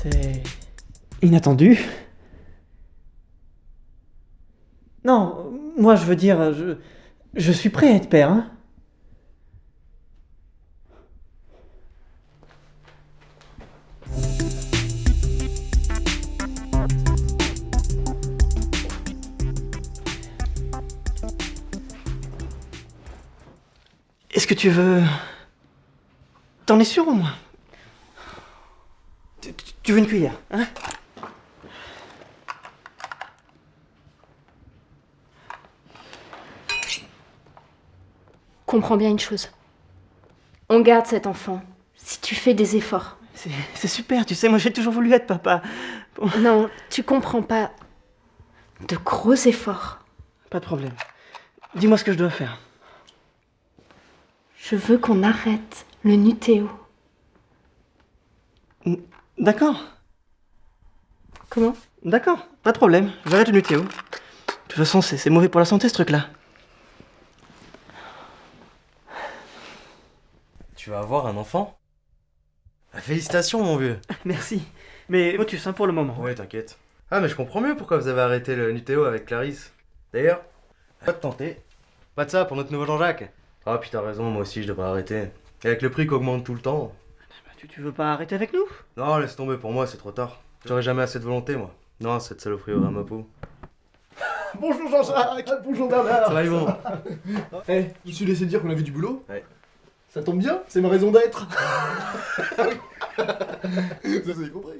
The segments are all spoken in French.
C'est inattendu. Non, moi je veux dire, je suis prêt à être père, hein. Est-ce que tu veux... T'en es sûr au moins? Tu veux une cuillère, hein? Comprends bien une chose. On garde cet enfant si tu fais des efforts. C'est super, tu sais, moi j'ai toujours voulu être papa. Bon. Non, tu comprends pas. De gros efforts. Pas de problème. Dis-moi ce que je dois faire. Je veux qu'on arrête le Nutéo. D'accord. Comment? D'accord, pas de problème. J'arrête le Nutéo. De toute façon, c'est mauvais pour la santé ce truc-là. Tu vas avoir un enfant? Ah, félicitations, mon vieux. Merci. Mais motus, hein, pour le moment. Ouais, t'inquiète. Ah, mais je comprends mieux pourquoi vous avez arrêté le Nutéo avec Clarisse. D'ailleurs, pas de tenter. Pas de ça pour notre nouveau Jean-Jacques. Ah, puis t'as raison, moi aussi je devrais arrêter. Et avec le prix qui augmente tout le temps. Tu veux pas arrêter avec nous? Non, laisse tomber, pour moi c'est trop tard. J'aurais jamais assez de volonté, moi. Non, cette saloperie aurait ma peau. Bonjour Jean-Jacques, bonjour Bernard. Ça va, Yvon? Eh, je me suis laissé dire qu'on avait du boulot. Ouais. Ça tombe bien, c'est ma raison d'être. Ça, vous avez compris.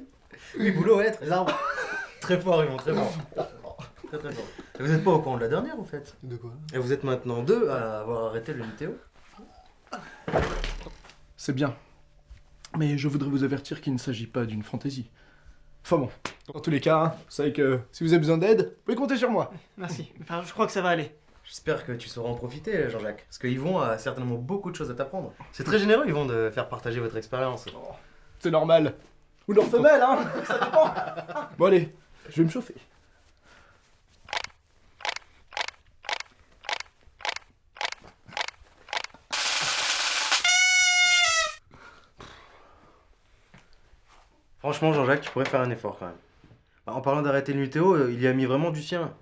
Oui, boulot, ouais, très arbres. Très fort, Yvon, très fort. Très très fort. Et vous êtes pas au courant de la dernière, en fait? De quoi? Et vous êtes maintenant deux à avoir arrêté le Nutéo? C'est bien. Mais je voudrais vous avertir qu'il ne s'agit pas d'une fantaisie. Enfin bon, dans tous les cas, hein, vous savez que si vous avez besoin d'aide, vous pouvez compter sur moi. Merci. Enfin, je crois que ça va aller. J'espère que tu sauras en profiter, Jean-Jacques. Parce que Yvon a certainement beaucoup de choses à t'apprendre. C'est très généreux, Yvon, de faire partager votre expérience. C'est normal. Ou leur femelle, hein. Ça dépend. Bon allez, je vais me chauffer. Franchement, Jean-Jacques, tu pourrais faire un effort quand même. En parlant d'arrêter le Nutéo, il y a mis vraiment du sien.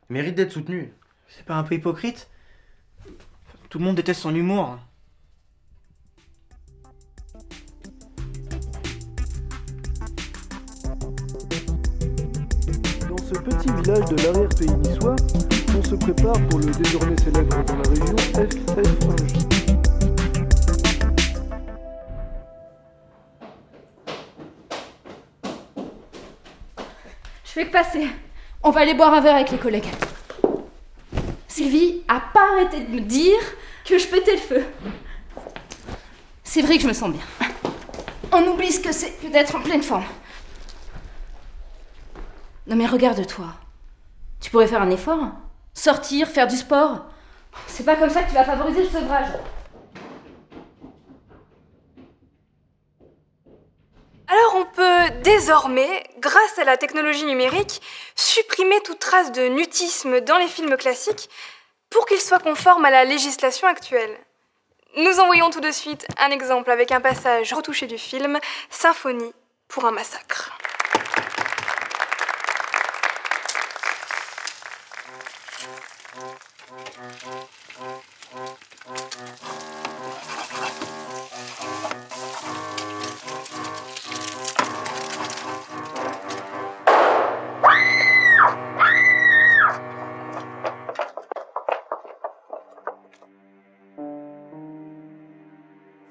Il mérite d'être soutenu. C'est pas un peu hypocrite? Tout le monde déteste son humour. Dans ce petit village de l'arrière-pays niçois, on se prépare pour le désormais célèbre dans la région FF1J. Je fais que passer. On va aller boire un verre avec les collègues. Sylvie a pas arrêté de me dire que je pétais le feu. C'est vrai que je me sens bien. On oublie ce que c'est que d'être en pleine forme. Non mais regarde-toi. Tu pourrais faire un effort. Sortir, faire du sport. C'est pas comme ça que tu vas favoriser le sevrage. Alors on peut désormais, grâce à la technologie numérique, supprimer toute trace de nudisme dans les films classiques pour qu'ils soient conformes à la législation actuelle. Nous envoyons tout de suite un exemple avec un passage retouché du film Symphonie pour un massacre.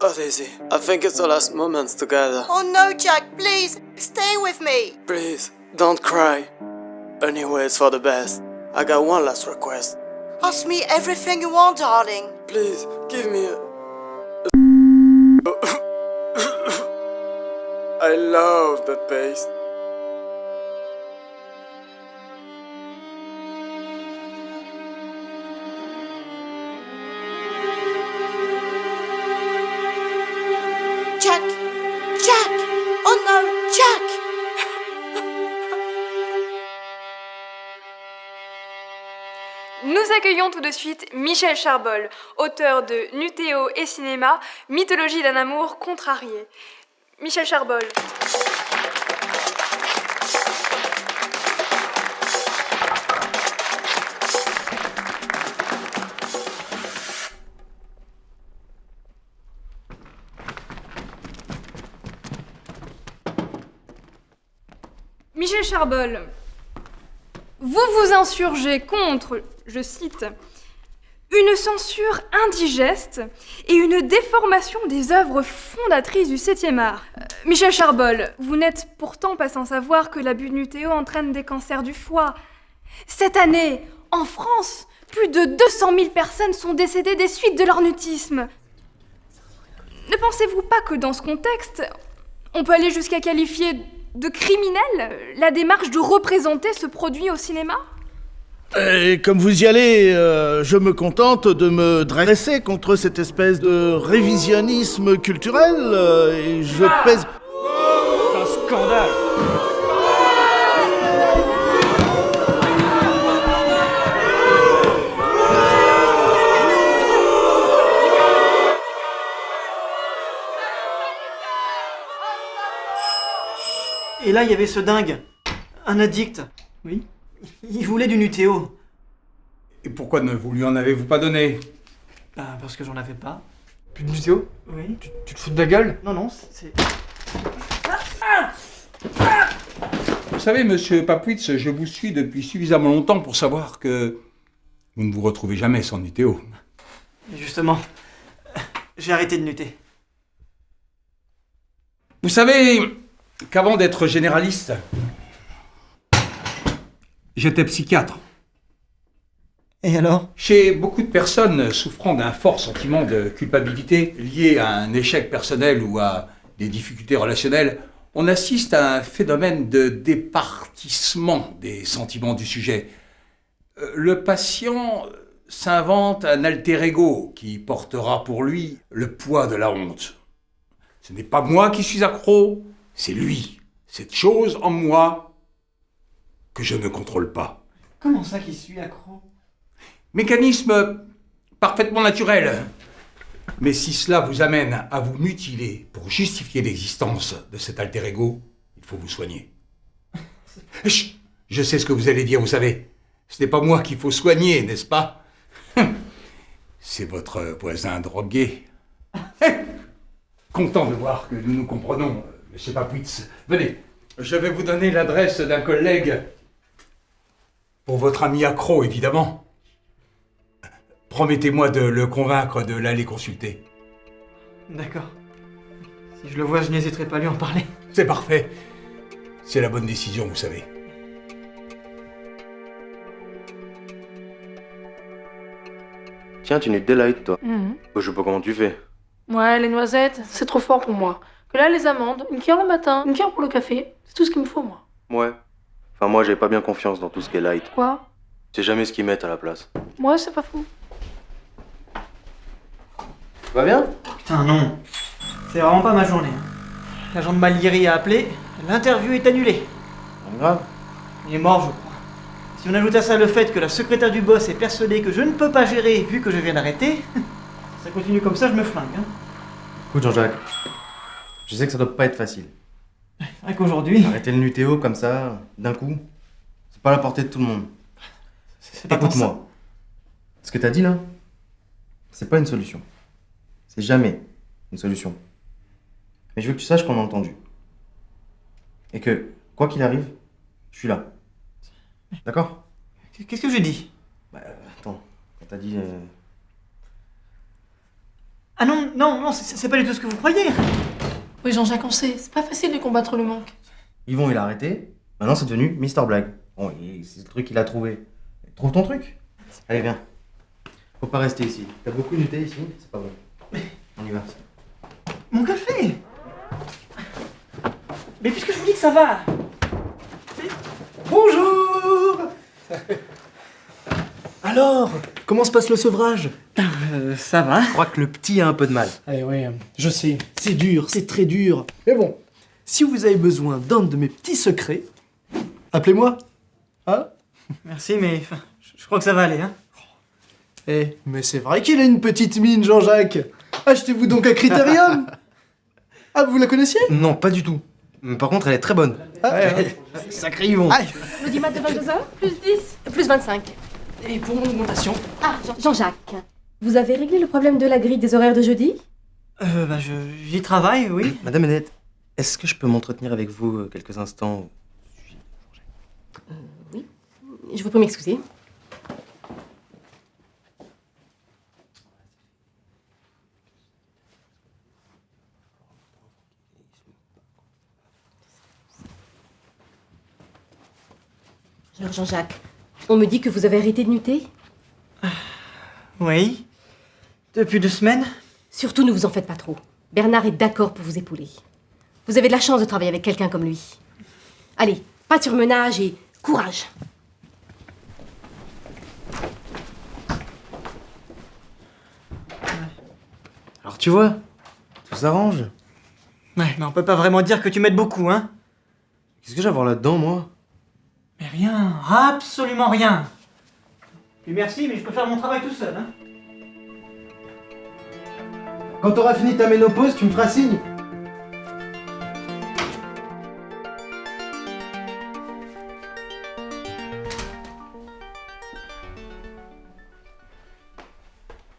Oh, Daisy, I think it's our last moments together. Oh no, Jack, please, stay with me. Please, don't cry. Anyway, it's for the best. I got one last request. Ask me everything you want, darling. Please, give me a... I love that paste. Jack! Jack! Oh no, Jack! Nous accueillons tout de suite Michel Charbol, auteur de Nutéo et Cinéma, mythologie d'un amour contrarié. Michel Charbol. Michel Charbol, vous vous insurgez contre, je cite, une censure indigeste et une déformation des œuvres fondatrices du 7e art. Michel Charbol, vous n'êtes pourtant pas sans savoir que l'abus de Nutéo entraîne des cancers du foie. Cette année, en France, plus de 200 000 personnes sont décédées des suites de leur nutisme. Ne pensez-vous pas que dans ce contexte, on peut aller jusqu'à qualifier de criminel la démarche de représenter ce produit au cinéma ? Et comme vous y allez, je me contente de me dresser contre cette espèce de révisionnisme culturel et je pèse... Un scandale. Et là, il y avait ce dingue, un addict. Oui. Il voulait du Nutéo. Et pourquoi ne vous lui en avez-vous pas donné? Bah, parce que j'en avais pas. Plus de Nutéo? Oui. Tu te fous de la gueule? Non, non, c'est... Vous savez, monsieur Papwitz, je vous suis depuis suffisamment longtemps pour savoir que vous ne vous retrouvez jamais sans Nutéo. Justement, j'ai arrêté de nuter. Vous savez qu'avant d'être généraliste, j'étais psychiatre. Et alors? Chez beaucoup de personnes souffrant d'un fort sentiment de culpabilité lié à un échec personnel ou à des difficultés relationnelles, on assiste à un phénomène de départissement des sentiments du sujet. Le patient s'invente un alter ego qui portera pour lui le poids de la honte. Ce n'est pas moi qui suis accro, c'est lui, cette chose en moi que je ne contrôle pas. Comment ça qui suis accro? Mécanisme parfaitement naturel. Mais si cela vous amène à vous mutiler pour justifier l'existence de cet alter ego, il faut vous soigner. Chut, je sais ce que vous allez dire, vous savez. Ce n'est pas moi qu'il faut soigner, n'est-ce pas? C'est votre voisin drogué. Content de voir que nous nous comprenons, monsieur Papwitz. Venez, je vais vous donner l'adresse d'un collègue. Pour votre ami accro, évidemment. Promettez-moi de le convaincre de l'aller consulter. D'accord. Si je le vois, je n'hésiterai pas à lui en parler. C'est parfait. C'est la bonne décision, vous savez. Tiens, tu n'es delight, toi. Je sais pas comment tu fais. Ouais, les noisettes, c'est trop fort pour moi. Que là, les amandes, une cuillère le matin, une cuillère pour le café, c'est tout ce qu'il me faut, moi. Ouais. Enfin, moi, j'ai pas bien confiance dans tout ce qui est light. Quoi? Tu sais jamais ce qu'ils mettent à la place. Ouais, c'est pas fou. Tu vas bien? Putain, non. C'est vraiment pas ma journée. L'agent de Malieri a appelé, l'interview est annulée. Pas grave. Il est mort, je crois. Si on ajoute à ça le fait que la secrétaire du boss est persuadée que je ne peux pas gérer vu que je viens d'arrêter, ça continue comme ça, je me flingue. Hein. Écoute, Jean-Jacques, je sais que ça doit pas être facile. C'est vrai qu'aujourd'hui, Arrêter le Nutéo comme ça, d'un coup, c'est pas à la portée de tout le monde. c'est pas tant ça. Écoute-moi. Ce que t'as dit là, c'est pas une solution. C'est jamais une solution. Mais je veux que tu saches qu'on a entendu. Et que, quoi qu'il arrive, je suis là. D'accord? Qu'est-ce que j'ai dit? Bah, attends, quand t'as dit... Ah non, non, non, c'est pas du tout ce que vous croyez. Oui, Jean-Jacques, on sait, c'est pas facile de combattre le manque. Yvon, il a arrêté. Maintenant, c'est devenu Mister Blague. Bon, c'est le truc qu'il a trouvé. Trouve ton truc. Allez, viens. Faut pas rester ici. T'as beaucoup nuté ici, c'est pas bon. On y va. Mon café! Mais puisque je vous dis que ça va. Bonjour. Alors, comment se passe le sevrage? Ça va. Je crois que le petit a un peu de mal. Eh ouais, je sais, c'est dur, c'est très dur. Mais bon, si vous avez besoin d'un de mes petits secrets, appelez-moi. Hein? Merci, mais enfin, je crois que ça va aller, hein. Eh, mais c'est vrai qu'il a une petite mine, Jean-Jacques. Achetez-vous donc un Critérium. Ah, vous la connaissiez? Non, pas du tout. Mais par contre, elle est très bonne. Sacré Yvon. L'audimat de 22h, plus 10, plus 25. Et pour mon augmentation? Ah, Jean-Jacques, vous avez réglé le problème de la grille des horaires de jeudi? J'y travaille, oui. Madame Annette, est-ce que je peux m'entretenir avec vous quelques instants? Oui. Je vous prie m'excuser. Alors Jean-Jacques, on me dit que vous avez arrêté de nuter? Oui. Depuis 2 semaines. Surtout ne vous en faites pas trop. Bernard est d'accord pour vous épauler. Vous avez de la chance de travailler avec quelqu'un comme lui. Allez, pas de surmenage et courage. Alors tu vois, tout s'arrange. Ouais, mais on peut pas vraiment dire que tu m'aides beaucoup, hein. Qu'est-ce que j'ai à voir là-dedans, moi? Mais rien, absolument rien. Puis merci, mais je peux faire mon travail tout seul, hein. Quand t'auras fini ta ménopause, tu me feras signe.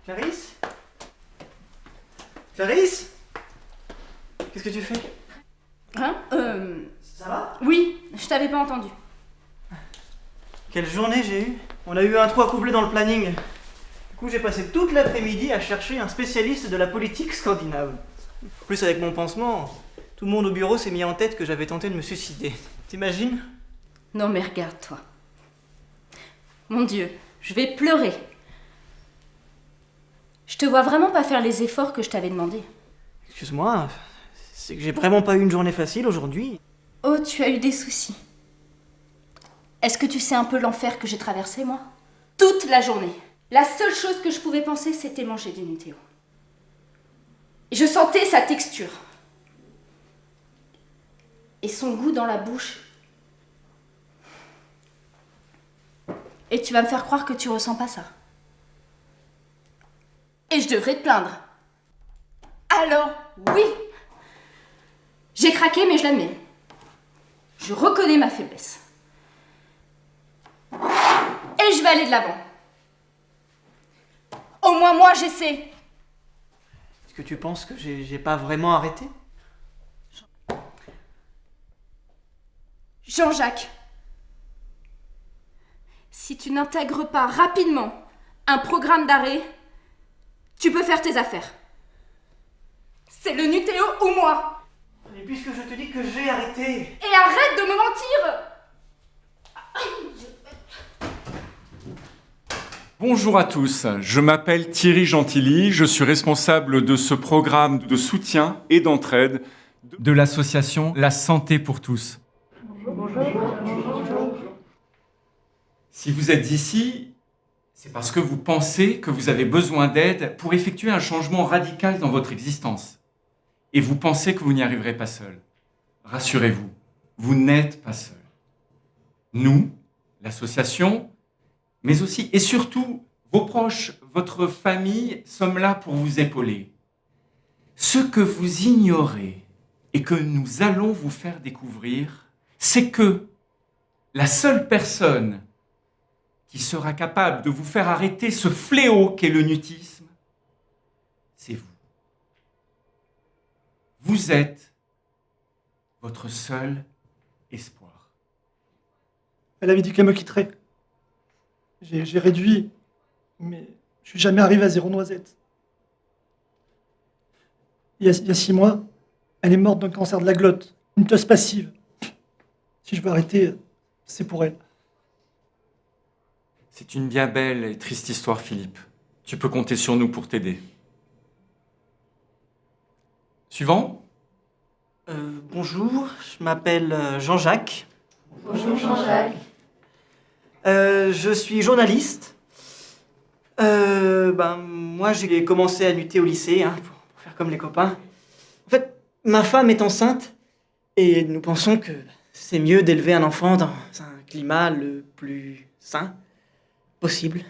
Clarisse? Clarisse? Qu'est-ce que tu fais? Hein Ça va? Oui, je t'avais pas entendu. Quelle journée j'ai eue. On a eu un trou à combler dans le planning. Du coup, j'ai passé toute l'après-midi à chercher un spécialiste de la politique scandinave. En plus, avec mon pansement, tout le monde au bureau s'est mis en tête que j'avais tenté de me suicider. T'imagines? Non mais regarde-toi. Mon Dieu, je vais pleurer. Je te vois vraiment pas faire les efforts que je t'avais demandé. Excuse-moi, c'est que j'ai vraiment pas eu une journée facile aujourd'hui. Oh, tu as eu des soucis. Est-ce que tu sais un peu l'enfer que j'ai traversé, moi? Toute la journée. La seule chose que je pouvais penser, c'était manger du Nutella. Et je sentais sa texture. Et son goût dans la bouche. Et tu vas me faire croire que tu ressens pas ça. Et je devrais te plaindre. Alors, oui. J'ai craqué, mais je l'admets. Je reconnais ma faiblesse. Et je vais aller de l'avant. Au moins moi, j'essaie. Est-ce que tu penses que j'ai pas vraiment arrêté? Jean-Jacques, si tu n'intègres pas rapidement un programme d'arrêt, tu peux faire tes affaires. C'est le Nutéo ou moi. Et puisque je te dis que j'ai arrêté... Et arrête de me mentir. Bonjour à tous, je m'appelle Thierry Gentilly, je suis responsable de ce programme de soutien et d'entraide de l'association La Santé pour tous. Si vous êtes ici, c'est parce que vous pensez que vous avez besoin d'aide pour effectuer un changement radical dans votre existence. Et vous pensez que vous n'y arriverez pas seul. Rassurez-vous, vous n'êtes pas seul. Nous, l'association, mais aussi et surtout vos proches, votre famille, sommes là pour vous épauler. Ce que vous ignorez et que nous allons vous faire découvrir, c'est que la seule personne qui sera capable de vous faire arrêter ce fléau qu'est le mutisme, c'est vous. Vous êtes votre seul espoir. Elle avait dit qu'elle me quitterait. J'ai réduit, mais je suis jamais arrivé à 0 noisette. Il y a 6 mois, elle est morte d'un cancer de la glotte, une tosse passive. Si je veux arrêter, c'est pour elle. C'est une bien belle et triste histoire, Philippe. Tu peux compter sur nous pour t'aider. Suivant ? Bonjour, je m'appelle Jean-Jacques. Bonjour Jean-Jacques. Je suis journaliste. Moi, j'ai commencé à lutter au lycée, hein, pour faire comme les copains. En fait, ma femme est enceinte et nous pensons que c'est mieux d'élever un enfant dans un climat le plus sain possible.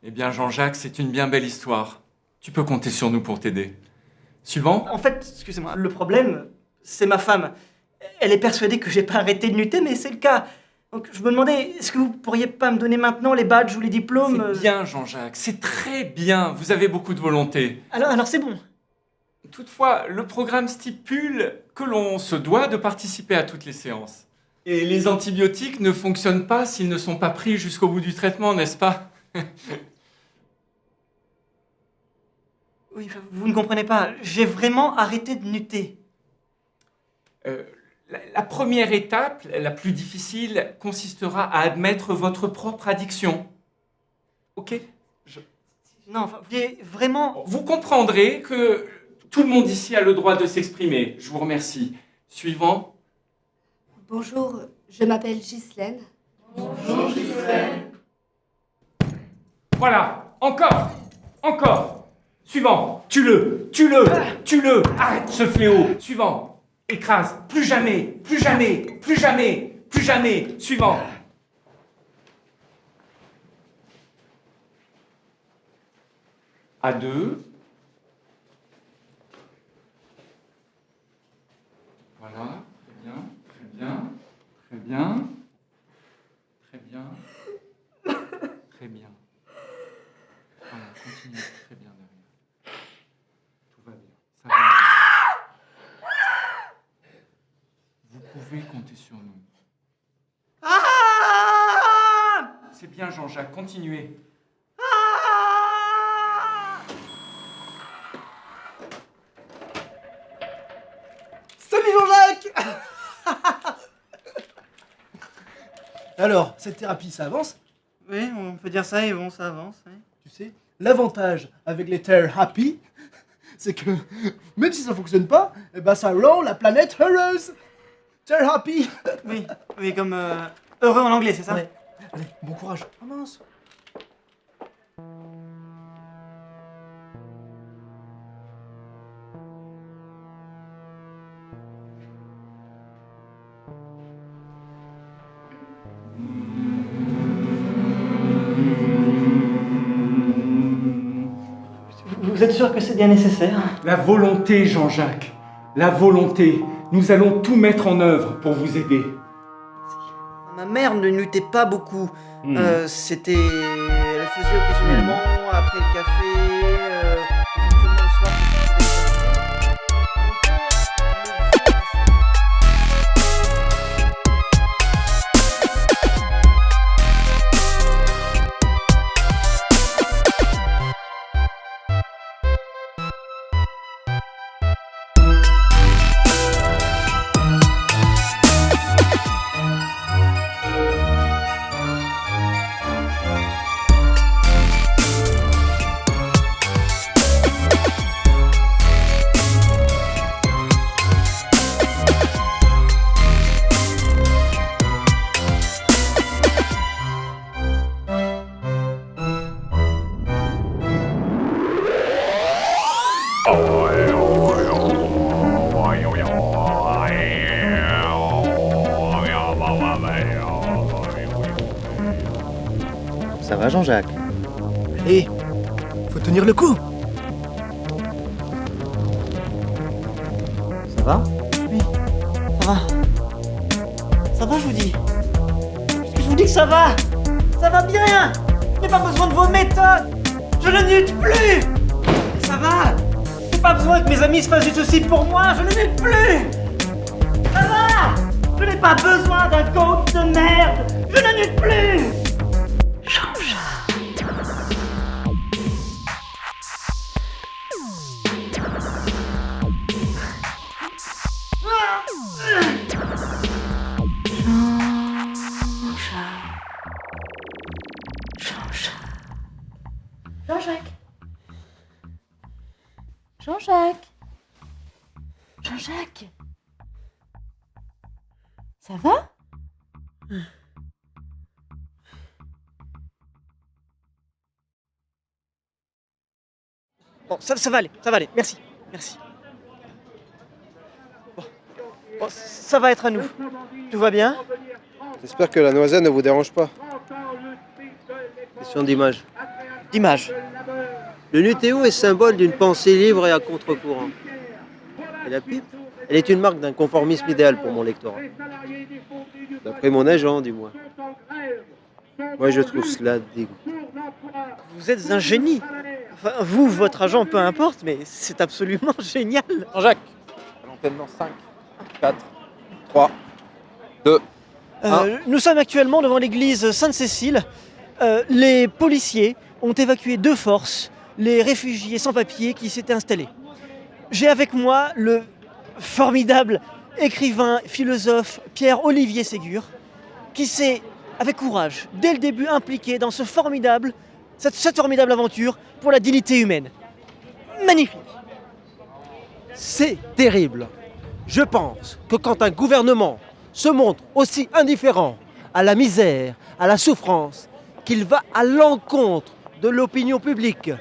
Eh bien, Jean-Jacques, c'est une bien belle histoire. Tu peux compter sur nous pour t'aider. Suivant. En fait, excusez-moi, le problème, c'est ma femme. Elle est persuadée que j'ai pas arrêté de lutter, mais c'est le cas. Donc je me demandais, est-ce que vous pourriez pas me donner maintenant les badges ou les diplômes C'est bien, Jean-Jacques, c'est très bien. Vous avez beaucoup de volonté. Alors c'est bon. Toutefois, le programme stipule que l'on se doit de participer à toutes les séances. Et les antibiotiques ne fonctionnent pas s'ils ne sont pas pris jusqu'au bout du traitement, n'est-ce pas? Oui, vous ne comprenez pas. J'ai vraiment arrêté de lutter. La première étape, la plus difficile, consistera à admettre votre propre addiction. Ok? Non, enfin, vraiment... Vous comprendrez que tout le monde ici a le droit de s'exprimer. Je vous remercie. Suivant. Bonjour, je m'appelle Ghislaine. Bonjour Ghislaine. Voilà, encore. Suivant, tue-le. Arrête ce fléau. Suivant, écrase. Plus jamais. Suivant. À deux. Voilà, très bien. Voilà, continue, très bien derrière. Tout va bien, ça va aller. Vous pouvez compter sur nous. C'est bien, Jean-Jacques, continuez. Salut Jean-Jacques. Alors, cette thérapie, ça avance? Oui, on peut dire ça et bon, ça avance. Oui. Tu sais, l'avantage avec les Terre Happy, c'est que même si ça fonctionne pas, eh ben ça rend la planète heureuse. Terre Happy. Oui, comme heureux en anglais, c'est ça? Ouais. Allez, bon courage. Ah mince. Vous êtes sûr que c'est bien nécessaire? La volonté, Jean-Jacques. La volonté. Nous allons tout mettre en œuvre pour vous aider. Ma mère ne luttait pas beaucoup. C'était... Elle faisait occasionnellement, après le café, éventuellement le soir. Ça va, Jean-Jacques? Allez, faut tenir le coup. Ça va? Oui, ça va. Ça va, je vous dis. Je vous dis que ça va. Ça va bien. Je n'ai pas besoin de vos méthodes. Je ne lutte plus. Ça va. Je n'ai pas besoin que mes amis se fassent du souci pour moi. Je ne lutte plus. Ça va. Je n'ai pas besoin d'un coach de merde. Je ne lutte plus. Jean-Jacques. Jean-Jacques. Jean-Jacques, ça va? Bon, ça va aller, merci, merci. Bon, ça va être à nous. Tout va bien? J'espère que la noisette ne vous dérange pas. Question d'image. D'image. Le Nutéo est symbole d'une pensée libre et à contre-courant. Et la pipe, elle est une marque d'un conformisme idéal pour mon lectorat. D'après mon agent, du moins. Moi, je trouve cela dégoûtant. Vous êtes un génie. Enfin, vous, votre agent, peu importe, mais c'est absolument génial. Jean-Jacques, à l'antenne dans 5, 4, 3, 2, 1. Nous sommes actuellement devant l'église Sainte-Cécile. Les policiers ont évacué de force les réfugiés sans papiers qui s'étaient installés. J'ai avec moi le formidable écrivain, philosophe Pierre-Olivier Ségur, qui s'est, avec courage, dès le début impliqué dans cette formidable aventure pour la dignité humaine. Magnifique. C'est terrible. Je pense que quand un gouvernement se montre aussi indifférent à la misère, à la souffrance, qu'il va à l'encontre de l'opinion publique,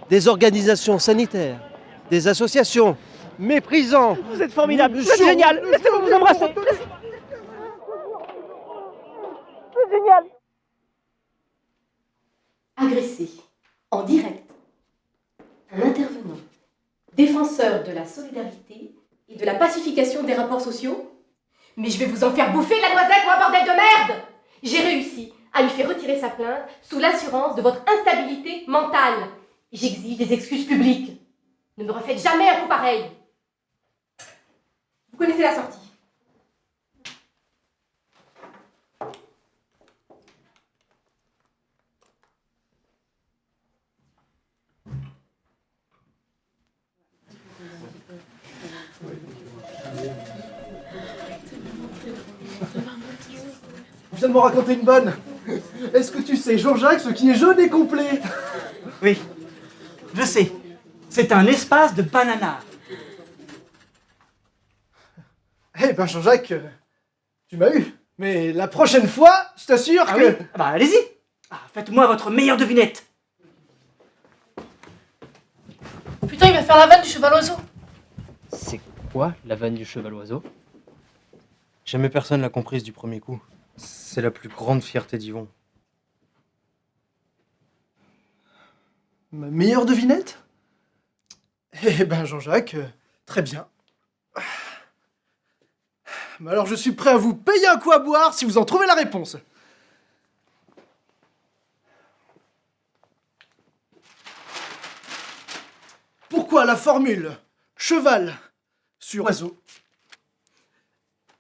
des organisations sanitaires, des associations, méprisant... Vous êtes formidable, vous êtes génial. Laissez-moi vous embrasser. C'est génial. Agressé, en direct, un intervenant, défenseur de la solidarité et de la pacification des rapports sociaux. Mais je vais vous en faire bouffer la noisette, moi, bordel de merde! J'ai réussi à lui faire retirer sa plainte sous l'assurance de votre instabilité mentale. J'exige des excuses publiques. Ne me refaites jamais un coup pareil. Vous connaissez la sortie. On vient de me raconter une bonne. Est-ce que tu sais, Jean-Jacques, ce qui est jaune et complet? Oui, je sais. C'est un espace de banana. Eh ben, Jean-Jacques, tu m'as eu. Mais la prochaine fois, je t'assure que... Oui. Ah bah allez-y. Faites-moi votre meilleure devinette. Putain, il va faire la vanne du cheval oiseau. C'est quoi la vanne du cheval oiseau? Jamais personne l'a comprise du premier coup. C'est la plus grande fierté d'Yvon. Ma meilleure devinette? Eh ben, Jean-Jacques, très bien. Mais alors, je suis prêt à vous payer un coup à boire si vous en trouvez la réponse. Pourquoi la formule cheval sur oiseau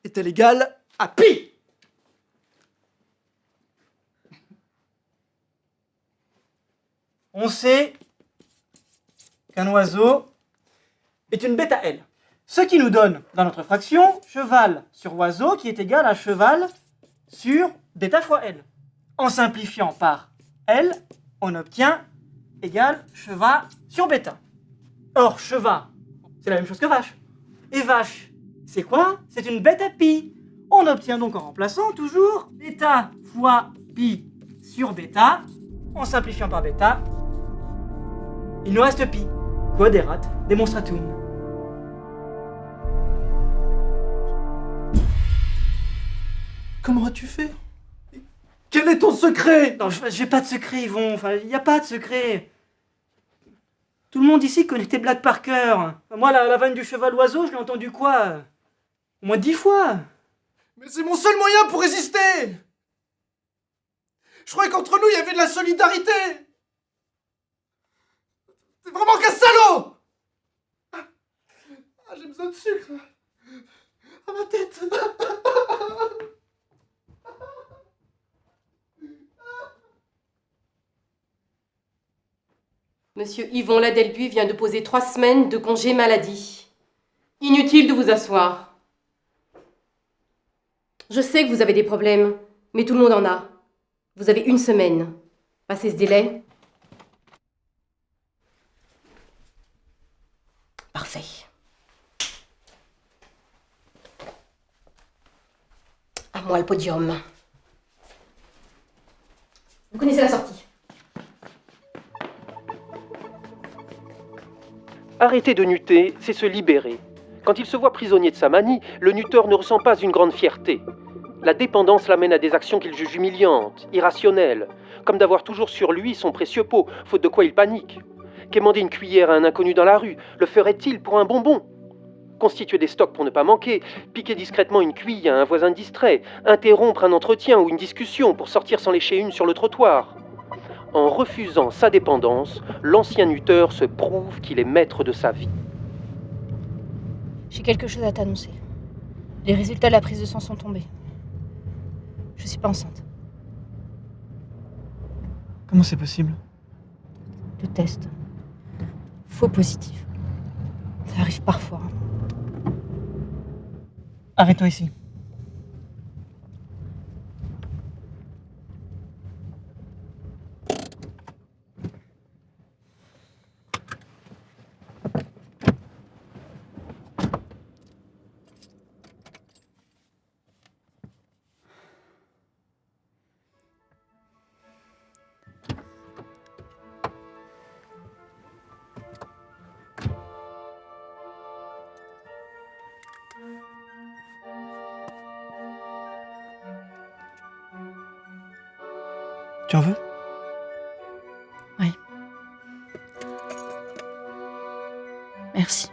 est-elle égale à pi? On sait qu'un oiseau est une bêta L. Ce qui nous donne, dans notre fraction, cheval sur oiseau qui est égal à cheval sur bêta fois L. En simplifiant par L, on obtient égal cheval sur bêta. Or, cheval, c'est la même chose que vache. Et vache, c'est quoi? C'est une bêta pi. On obtient donc en remplaçant toujours bêta fois pi sur bêta. En simplifiant par bêta, il nous reste pi. Quaderat demonstratum. Comment as-tu fait? Quel est ton secret? Non, j'ai pas de secret, Yvon. Enfin, il n'y a pas de secret. Tout le monde ici connaît tes blagues par cœur. Moi, la vanne du cheval oiseau, je l'ai entendu quoi? Au moins 10 fois. Mais c'est mon seul moyen pour résister. Je croyais qu'entre nous, il y avait de la solidarité. C'est vraiment qu'un salaud. Ah, j'ai besoin de sucre. À ma tête. Monsieur Yvon Ladelbuy vient de poser 3 semaines de congé maladie. Inutile de vous asseoir. Je sais que vous avez des problèmes, mais tout le monde en a. Vous avez 1 semaine. Passez ce délai. Parfait. Montre-moi le podium. Vous connaissez la sortie. Arrêter de nutter, c'est se libérer. Quand il se voit prisonnier de sa manie, le nutteur ne ressent pas une grande fierté. La dépendance l'amène à des actions qu'il juge humiliantes, irrationnelles, comme d'avoir toujours sur lui son précieux pot, faute de quoi il panique. Quémander une cuillère à un inconnu dans la rue, le ferait-il pour un bonbon? Constituer des stocks pour ne pas manquer, piquer discrètement une cuille à un voisin distrait, interrompre un entretien ou une discussion pour sortir sans lécher une sur le trottoir. En refusant sa dépendance, l'ancien nutteur se prouve qu'il est maître de sa vie. J'ai quelque chose à t'annoncer. Les résultats de la prise de sang sont tombés. Je suis pas enceinte. Comment c'est possible? Le test. Faux positif. Ça arrive parfois. Arrête-toi ici. Tu en veux? Oui. Merci.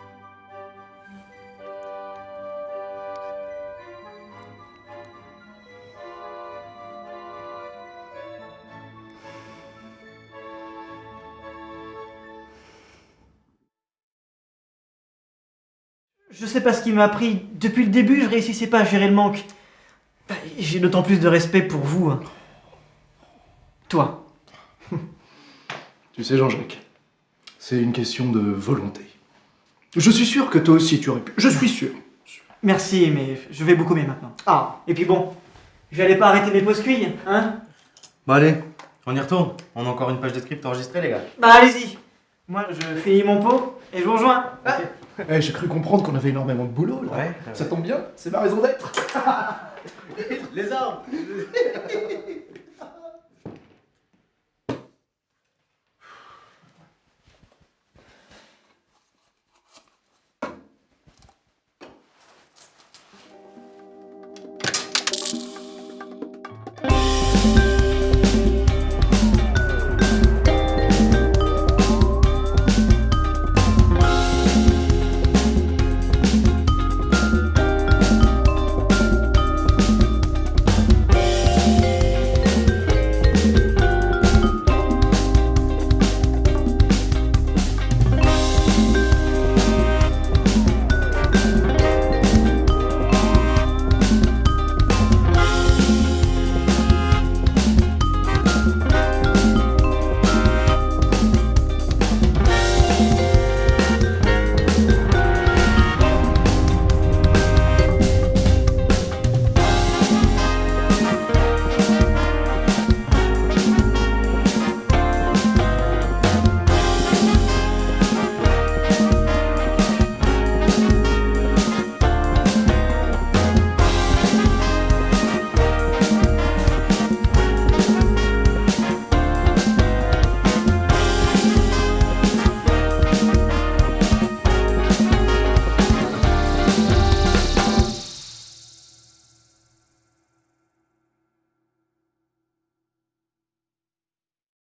Je sais pas ce qui m'a appris. Depuis le début, je réussissais pas à gérer le manque. J'ai d'autant plus de respect pour vous. Hein. Toi. Tu sais, Jean-Jacques, c'est une question de volonté. Je suis sûr que toi aussi tu aurais pu. Je suis sûr. Merci, mais je vais beaucoup mieux maintenant. Ah, et puis bon, j'allais pas arrêter mes pauses cuilles, hein? Bon allez, on y retourne. On a encore une page de script enregistrée, les gars. Bah allez-y. Moi, je finis mon pot et je vous rejoins. Eh, j'ai cru comprendre qu'on avait énormément de boulot là. Ouais. Ça tombe bien, c'est ma raison d'être. Les arbres.